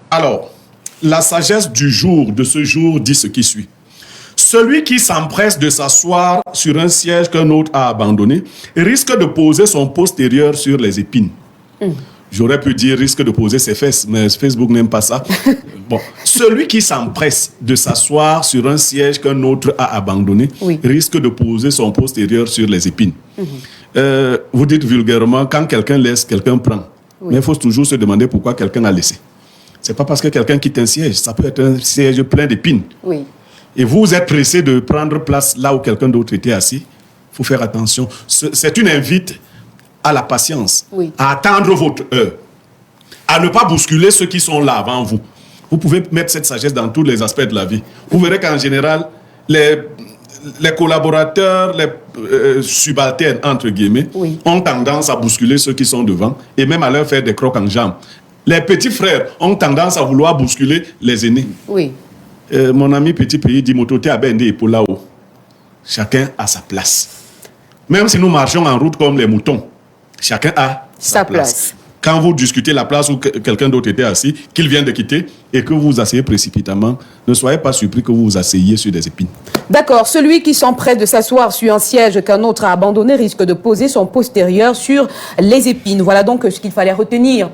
Alors, la sagesse du jour, de ce jour, dit ce qui suit. Celui qui s'empresse de s'asseoir sur un siège qu'un autre a abandonné risque de poser son postérieur sur les épines. J'aurais pu dire risque de poser ses fesses, mais Facebook n'aime pas ça. Bon, celui qui s'empresse de s'asseoir sur un siège qu'un autre a abandonné risque de poser son postérieur sur les épines. Vous dites vulgairement, quand quelqu'un laisse, quelqu'un prend. Mais il faut toujours se demander pourquoi quelqu'un a laissé. C'est pas parce que quelqu'un quitte un siège, ça peut être un siège plein d'épines. Et vous êtes pressé de prendre place là où quelqu'un d'autre était assis. Il faut faire attention. C'est une invite à la patience, à attendre votre heure, à ne pas bousculer ceux qui sont là avant vous. Vous pouvez mettre cette sagesse dans tous les aspects de la vie. Vous verrez qu'en général, les collaborateurs, les subalternes, entre guillemets, ont tendance à bousculer ceux qui sont devant et même à leur faire des crocs en jambes. Les petits frères ont tendance à vouloir bousculer les aînés. Mon ami Petit Pays dit Mototé à Bende et pour là-haut. Chacun a sa place. Même si nous marchons en route comme les moutons, chacun a sa place. Quand vous discutez la place où quelqu'un d'autre était assis, qu'il vient de quitter, et que vous vous asseyez précipitamment, ne soyez pas surpris que vous vous asseyiez sur des épines. D'accord. Celui qui s'empresse de s'asseoir sur un siège qu'un autre a abandonné risque de poser son postérieur sur les épines. Voilà donc ce qu'il fallait retenir